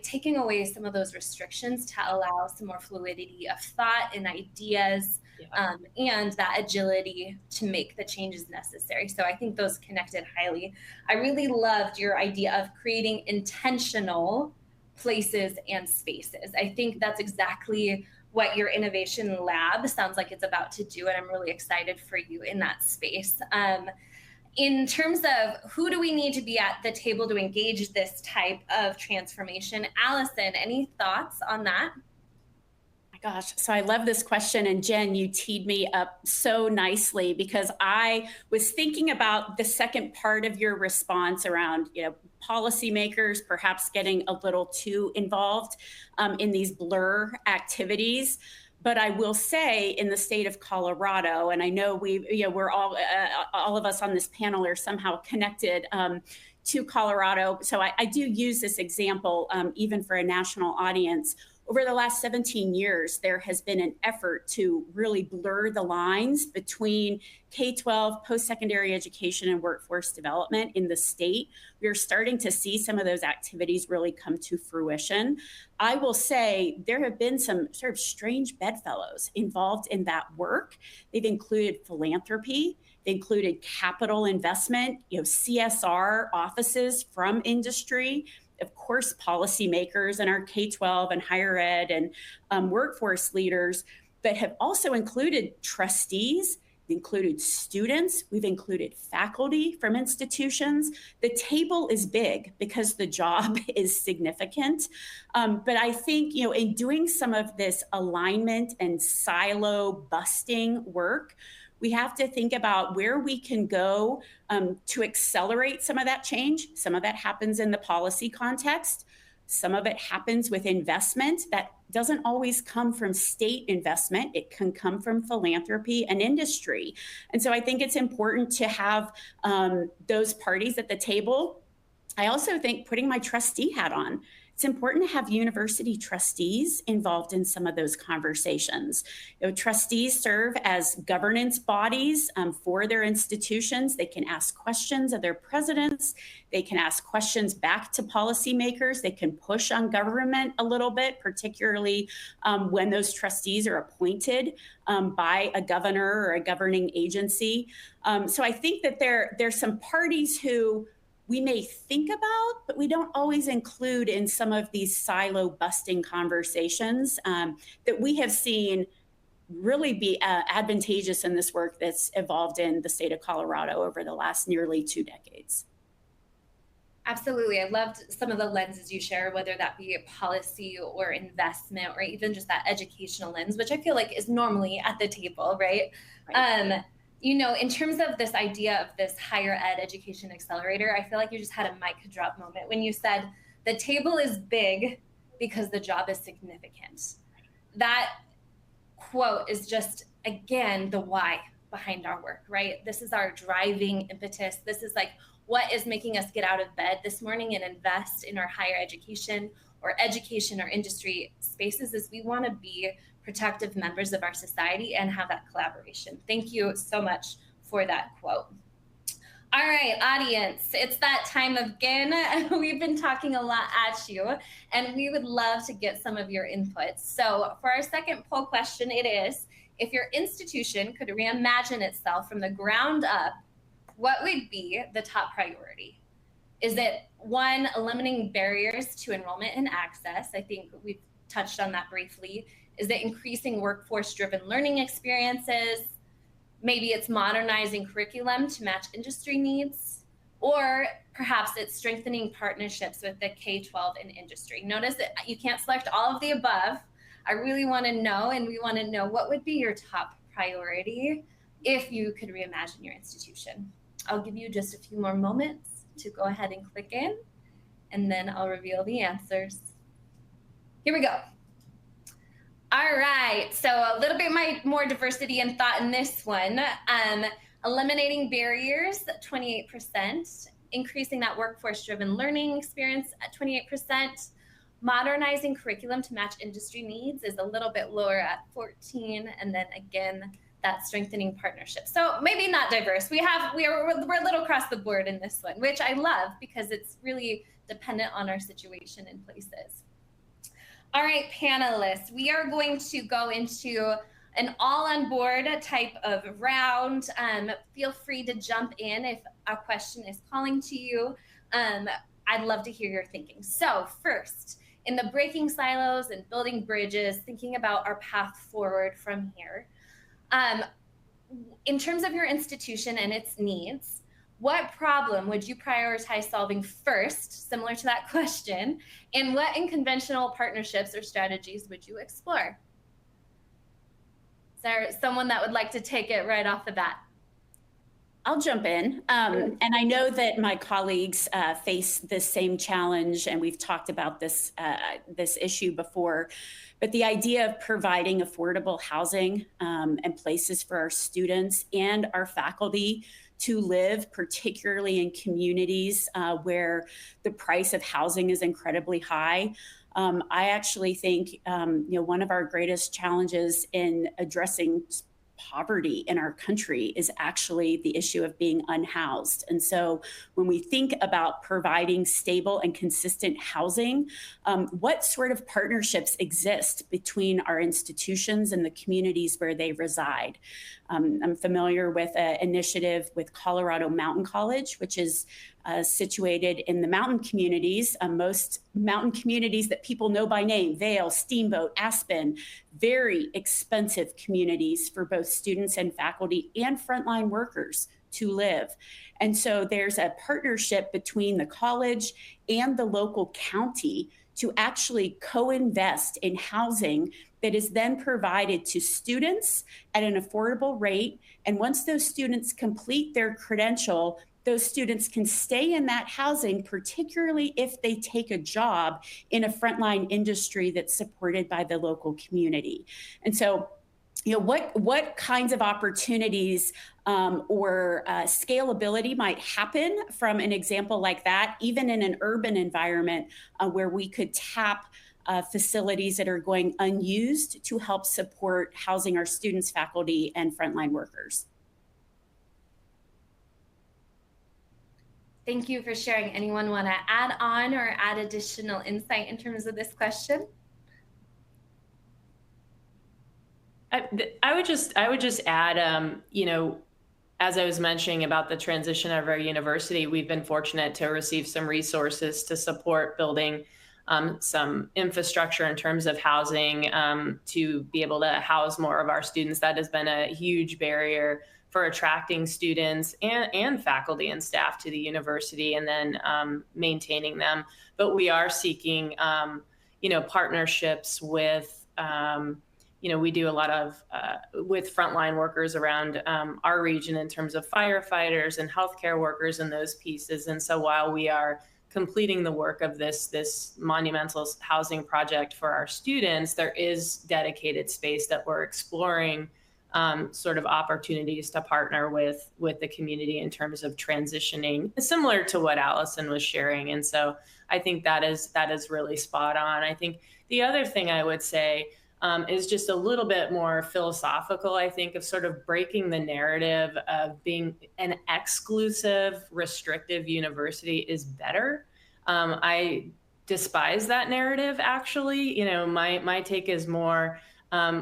[SPEAKER 2] taking away some of those restrictions to allow some more fluidity of thought and ideas, and that agility to make the changes necessary. So I think those connected highly. I really loved your idea of creating intentional places and spaces. I think that's exactly what your innovation lab sounds like it's about to do, and I'm really excited for you in that space. In terms of who do we need to be at the table to engage this type of transformation, Alison, any thoughts on that?
[SPEAKER 4] My gosh, so I love this question, and Jen, you teed me up so nicely because I was thinking about the second part of your response around, policymakers perhaps getting a little too involved in these blur activities. But I will say, in the state of Colorado, and I know we're all of us on this panel are somehow connected to Colorado. So I do use this example even for a national audience. Over the last 17 years, there has been an effort to really blur the lines between K-12, post-secondary education, and workforce development in the state. We're starting to see some of those activities really come to fruition. I will say there have been some sort of strange bedfellows involved in that work. They've included philanthropy. They included capital investment, CSR offices from industry, of course, policymakers and our K-12 and higher ed and workforce leaders, but have also included trustees, included students, we've included faculty from institutions. The table is big because the job is significant. But I think, in doing some of this alignment and silo busting work, we have to think about where we can go to accelerate some of that change. Some of that happens in the policy context. Some of it happens with investment that doesn't always come from state investment. It can come from philanthropy and industry. And so I think it's important to have those parties at the table. I also think, putting my trustee hat on, it's important to have university trustees involved in some of those conversations. Trustees serve as governance bodies for their institutions. They can ask questions of their presidents. They can ask questions back to policymakers. They can push on government a little bit, particularly when those trustees are appointed by a governor or a governing agency. So I think that there's some parties who we may think about, but we don't always include in some of these silo busting conversations that we have seen really be advantageous in this work that's evolved in the state of Colorado over the last nearly 2 decades.
[SPEAKER 2] Absolutely. I loved some of the lenses you share, whether that be policy or investment or even just that educational lens, which I feel like is normally at the table, right? In terms of this idea of this higher ed education accelerator, I feel like you just had a mic drop moment when you said the table is big because the job is significant. That quote is just, again, the why behind our work, right? This is our driving impetus. This is like what is making us get out of bed this morning and invest in our higher education or industry spaces, is we want to be protective members of our society and have that collaboration. Thank you so much for that quote. All right, audience, it's that time again. We've been talking a lot at you, and we would love to get some of your inputs. So for our second poll question, it is, if your institution could reimagine itself from the ground up, what would be the top priority? Is it, 1, eliminating barriers to enrollment and access? I think we've touched on that briefly. Is it increasing workforce-driven learning experiences? Maybe it's modernizing curriculum to match industry needs, or perhaps it's strengthening partnerships with the K-12 and industry. Notice that you can't select all of the above. I really want to know, and we want to know, what would be your top priority if you could reimagine your institution? I'll give you just a few more moments to go ahead and click in, and then I'll reveal the answers. Here we go. All right, so a little bit more diversity and thought in this one. Eliminating barriers, 28%, increasing that workforce-driven learning experience at 28%, Modernizing curriculum to match industry needs is a little bit lower at 14. And then again, that strengthening partnership. So maybe not diverse. We're a little across the board in this one, which I love because it's really dependent on our situation and places. All right, panelists, we are going to go into an all on board type of round. Feel free to jump in if a question is calling to you. I'd love to hear your thinking. So first, in the breaking silos and building bridges, thinking about our path forward from here. In terms of your institution and its needs, what problem would you prioritize solving first, similar to that question, and what unconventional partnerships or strategies would you explore? Is there someone that would like to take it right off the bat?
[SPEAKER 4] I'll jump in. And I know that my colleagues face this same challenge, and we've talked about this issue before. But the idea of providing affordable housing and places for our students and our faculty to live, particularly in communities where the price of housing is incredibly high. I actually think one of our greatest challenges in addressing poverty in our country is actually the issue of being unhoused. And so when we think about providing stable and consistent housing, what sort of partnerships exist between our institutions and the communities where they reside? I'm familiar with an initiative with Colorado Mountain College, which is situated in the mountain communities, most mountain communities that people know by name: Vail, Steamboat, Aspen, very expensive communities for both students and faculty and frontline workers to live. And so there's a partnership between the college and the local county to actually co-invest in housing that is then provided to students at an affordable rate. And once those students complete their credential, those students can stay in that housing, particularly if they take a job in a frontline industry that's supported by the local community. And so, what kinds of opportunities or scalability might happen from an example like that, even in an urban environment where we could tap facilities that are going unused to help support housing our students, faculty, and frontline workers?
[SPEAKER 2] Thank you for sharing. Anyone want to add on or add additional insight in terms of this question?
[SPEAKER 5] I would just add, as I was mentioning about the transition of our university, we've been fortunate to receive some resources to support building some infrastructure in terms of housing to be able to house more of our students. That has been a huge barrier for attracting students and faculty and staff to the university, and then maintaining them. But we are seeking, partnerships with, we do a lot of with frontline workers around our region in terms of firefighters and healthcare workers and those pieces. And so while we are completing the work of this monumental housing project for our students, there is dedicated space that we're exploring sort of opportunities to partner with the community in terms of transitioning, similar to what Alison was sharing. And so I think that is really spot on. I think the other thing I would say is just a little bit more philosophical, I think, of sort of breaking the narrative of being an exclusive, restrictive university is better. I despise that narrative, actually. My take is more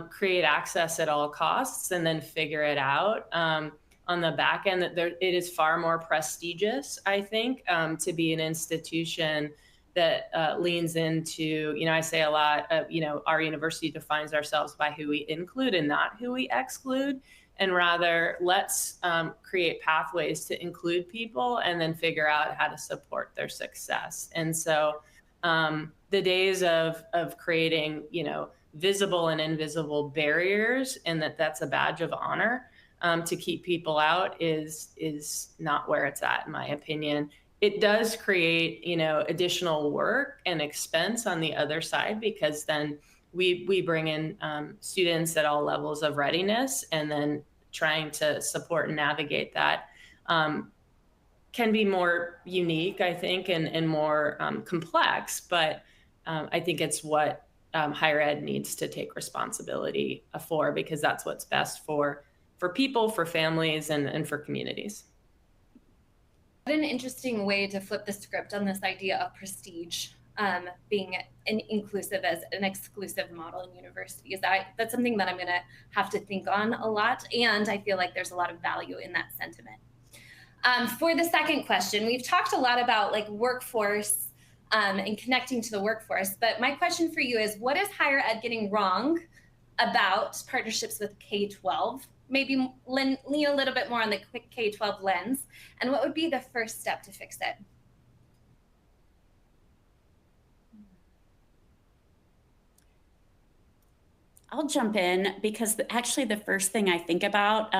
[SPEAKER 5] create access at all costs and then figure it out on the back end. That it is far more prestigious, I think, to be an institution that leans into, I say a lot of, our university defines ourselves by who we include and not who we exclude. And rather, let's create pathways to include people and then figure out how to support their success. And so the days of creating, visible and invisible barriers, and that's a badge of honor to keep people out is not where it's at, in my opinion. It does create, additional work and expense on the other side, because then we bring in students at all levels of readiness, and then trying to support and navigate that can be more unique, I think, and more complex. But I think it's what higher ed needs to take responsibility for, because that's what's best for people, for families, and for communities.
[SPEAKER 2] What an interesting way to flip the script on this idea of prestige being an inclusive as an exclusive model in universities. That's something that I'm going to have to think on a lot, and I feel like there's a lot of value in that sentiment. For the second question, we've talked a lot about like workforce and connecting to the workforce, but my question for you is, what is higher ed getting wrong about partnerships with K-12? Maybe lean a little bit more on the quick K-12 lens, and what would be the first step to fix it?
[SPEAKER 4] I'll jump in, because actually the first thing I think about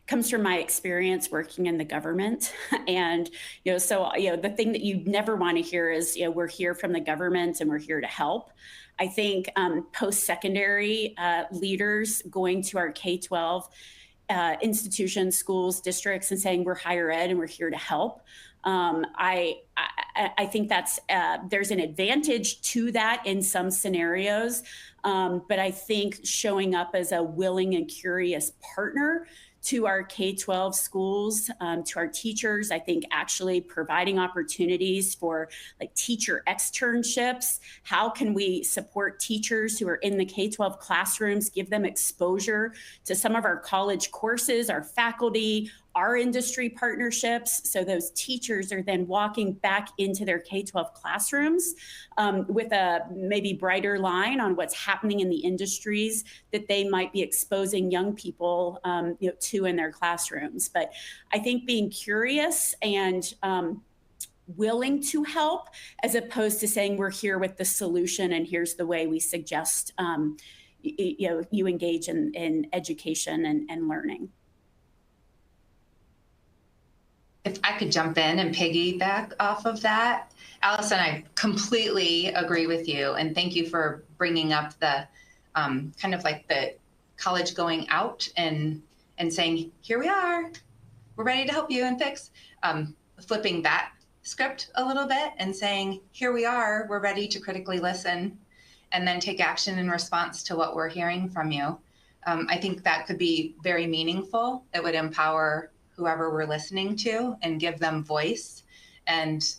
[SPEAKER 4] comes from my experience working in the government. And, so, the thing that you never want to hear is, we're here from the government and we're here to help. I think post-secondary leaders going to our K-12 institutions, schools, districts, and saying we're higher ed and we're here to help. I think that's there's an advantage to that in some scenarios, but I think showing up as a willing and curious partner to our K-12 schools, to our teachers, I think actually providing opportunities for like teacher externships. How can we support teachers who are in the K-12 classrooms, give them exposure to some of our college courses, our faculty, our industry partnerships, so those teachers are then walking back into their K-12 classrooms with a maybe brighter line on what's happening in the industries that they might be exposing young people to in their classrooms. But I think being curious and willing to help, as opposed to saying we're here with the solution and here's the way we suggest you engage in education and learning.
[SPEAKER 3] If I could jump in and piggyback off of that, Alison, I completely agree with you. And thank you for bringing up the kind of like the college going out and saying, here we are, we're ready to help you and fix, flipping that script a little bit and saying, here we are, we're ready to critically listen and then take action in response to what we're hearing from you. I think that could be very meaningful. It would empower whoever we're listening to and give them voice, and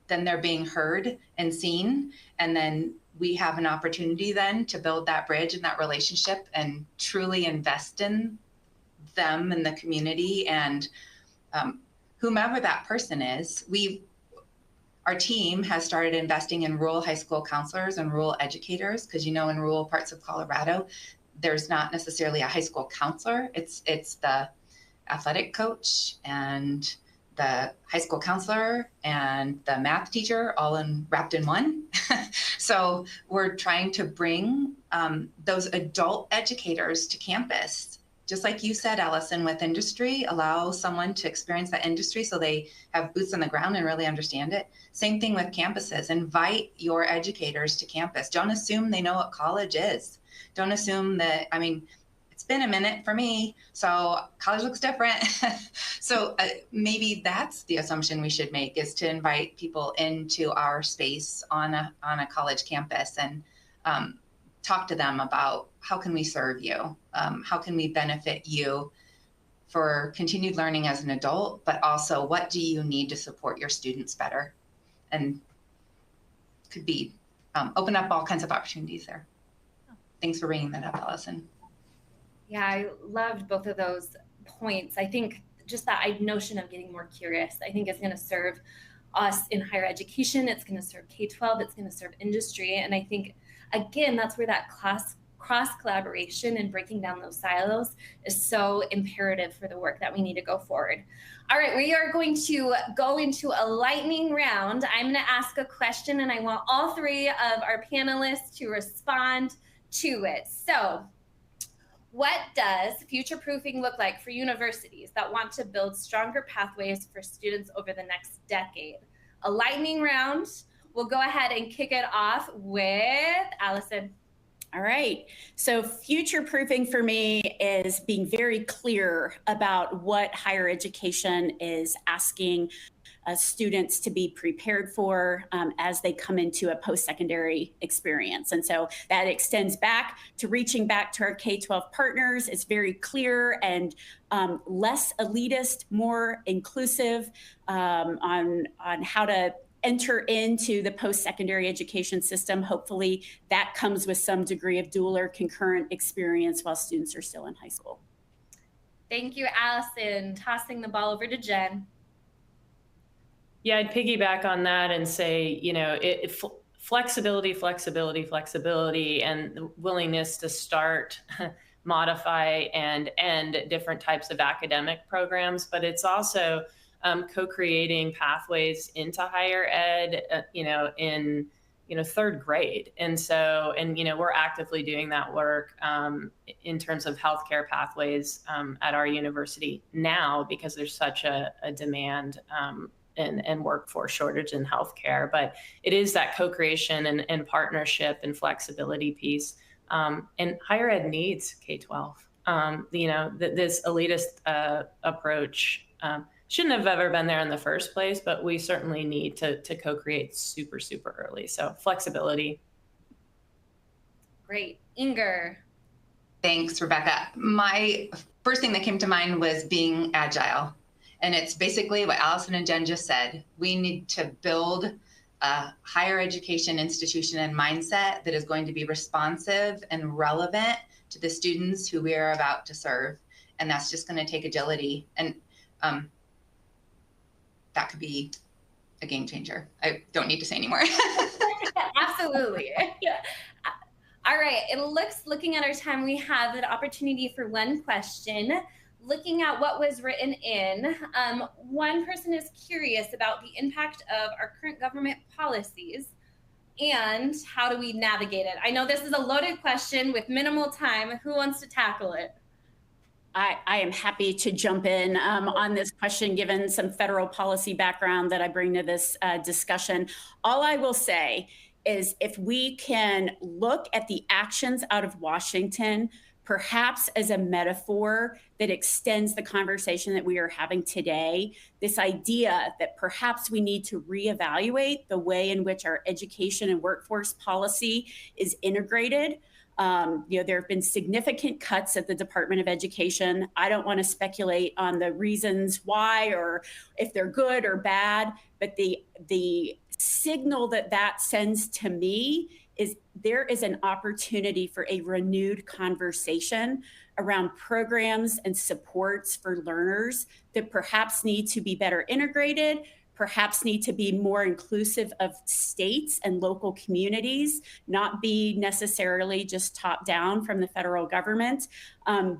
[SPEAKER 3] then they're being heard and seen, and then we have an opportunity then to build that bridge and that relationship and truly invest in them and the community and whomever that person is. Our team has started investing in rural high school counselors and rural educators, because in rural parts of Colorado there's not necessarily a high school counselor. It's the athletic coach and the high school counselor and the math teacher all wrapped in one. So we're trying to bring those adult educators to campus. Just like you said, Alison, with industry, allow someone to experience that industry so they have boots on the ground and really understand it. Same thing with campuses. Invite your educators to campus. Don't assume they know what college is. Don't assume that, it's been a minute for me, so college looks different. So maybe that's the assumption we should make, is to invite people into our space on a college campus and talk to them about how can we serve you? How can we benefit you for continued learning as an adult, but also what do you need to support your students better? And could be open up all kinds of opportunities there. Thanks for bringing that up, Alison.
[SPEAKER 2] Yeah, I loved both of those points. I think just that notion of getting more curious, I think is going to serve us in higher education. It's going to serve K-12. It's going to serve industry. And I think, again, that's where that cross collaboration and breaking down those silos is so imperative for the work that we need to go forward. All right, we are going to go into a lightning round. I'm going to ask a question, and I want all three of our panelists to respond to it. So, what does future-proofing look like for universities that want to build stronger pathways for students over the next decade? A lightning round. We'll go ahead and kick it off with Alison.
[SPEAKER 4] All right. So future-proofing for me is being very clear about what higher education is asking students to be prepared for as they come into a post-secondary experience. And so that extends back to reaching back to our K-12 partners. It's very clear and less elitist, more inclusive on how to enter into the post-secondary education system. Hopefully that comes with some degree of dual or concurrent experience while students are still in high school.
[SPEAKER 2] Thank you, Allison. Tossing the ball over to Jenn.
[SPEAKER 5] Yeah, I'd piggyback on that and say, flexibility, and the willingness to start, modify, and end different types of academic programs. But it's also co-creating pathways into higher ed, in third grade. And so, we're actively doing that work in terms of healthcare pathways at our university now, because there's such a demand and workforce shortage in healthcare. But it is that co-creation and partnership and flexibility piece. And higher ed needs K-12. This elitist approach shouldn't have ever been there in the first place, but we certainly need to co-create super, super early. So flexibility.
[SPEAKER 2] Great. Inger.
[SPEAKER 3] Thanks, Rebecca. My first thing that came to mind was being agile. And it's basically what Allison and Jenn just said. We need to build a higher education institution and mindset that is going to be responsive and relevant to the students who we are about to serve. And that's just going to take agility. And that could be a game changer. I don't need to say anymore.
[SPEAKER 2] Absolutely. All right. Looking at our time, we have an opportunity for one question. Looking at what was written in, one person is curious about the impact of our current government policies and how do we navigate it? I know this is a loaded question with minimal time. Who wants to tackle it?
[SPEAKER 4] I am happy to jump in on this question, given some federal policy background that I bring to this discussion. All I will say is if we can look at the actions out of Washington, perhaps as a metaphor that extends the conversation that we are having today, this idea that perhaps we need to reevaluate the way in which our education and workforce policy is integrated. There have been significant cuts at the Department of Education. I don't want to speculate on the reasons why or if they're good or bad, but the signal that sends to me is there is an opportunity for a renewed conversation around programs and supports for learners that perhaps need to be better integrated, perhaps need to be more inclusive of states and local communities, not be necessarily just top down from the federal government.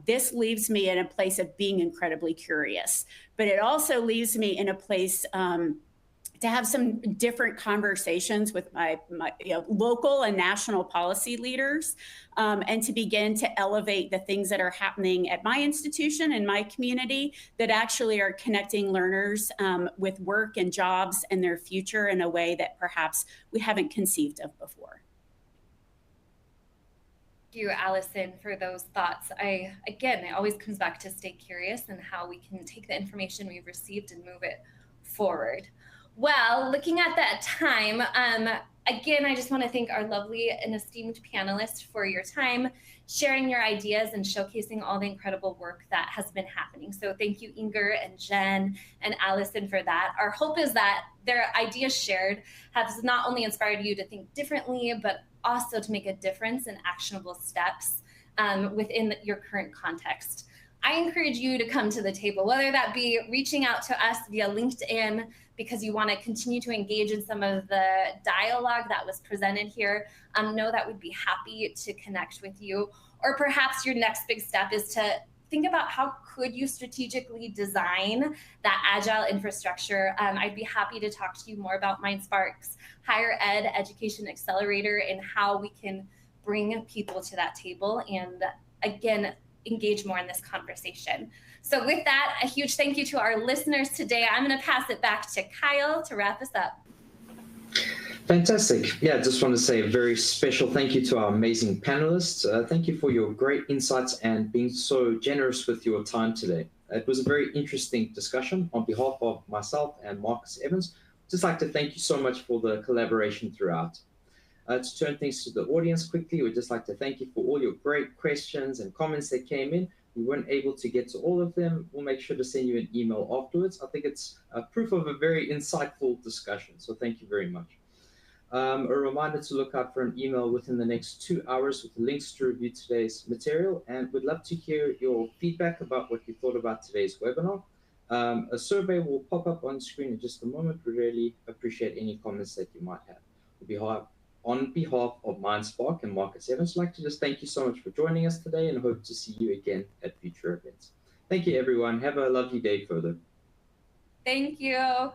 [SPEAKER 4] This leaves me in a place of being incredibly curious, but it also leaves me in a place to have some different conversations with my local and national policy leaders, and to begin to elevate the things that are happening at my institution and my community that actually are connecting learners with work and jobs and their future in a way that perhaps we haven't conceived of before.
[SPEAKER 2] Thank you, Allison, for those thoughts. It always comes back to stay curious and how we can take the information we've received and move it forward. Well, looking at that time, again, I just want to thank our lovely and esteemed panelists for your time, sharing your ideas and showcasing all the incredible work that has been happening. So thank you, Inger and Jenn and Allison, for that. Our hope is that their ideas shared has not only inspired you to think differently, but also to make a difference in actionable steps within your current context. I encourage you to come to the table, whether that be reaching out to us via LinkedIn because you want to continue to engage in some of the dialogue that was presented here. Know that we'd be happy to connect with you. Or perhaps your next big step is to think about how could you strategically design that agile infrastructure. I'd be happy to talk to you more about MindSpark's Higher Ed Education Accelerator and how we can bring people to that table and, again, engage more in this conversation. So with that, a huge thank you to our listeners today. I'm going to pass it back to Kyle to wrap us up.
[SPEAKER 1] Fantastic. Yeah, I just want to say a very special thank you to our amazing panelists. Thank you for your great insights and being so generous with your time today. It was a very interesting discussion. On behalf of myself and Marcus Evans, I'd just like to thank you so much for the collaboration throughout. To turn things to the audience quickly, we'd just like to thank you for all your great questions and comments that came in. We weren't able to get to all of them. We'll make sure to send you an email afterwards. I think it's a proof of a very insightful discussion, so thank you very much. A reminder to look out for an email within the next 2 hours with links to review today's material, and we'd love to hear your feedback about what you thought about today's webinar. A survey will pop up on screen in just a moment. We really appreciate any comments that you might have. On behalf of MindSpark and Marcus Evans, I'd like to just thank you so much for joining us today and hope to see you again at future events. Thank you, everyone. Have a lovely day further.
[SPEAKER 2] Thank you.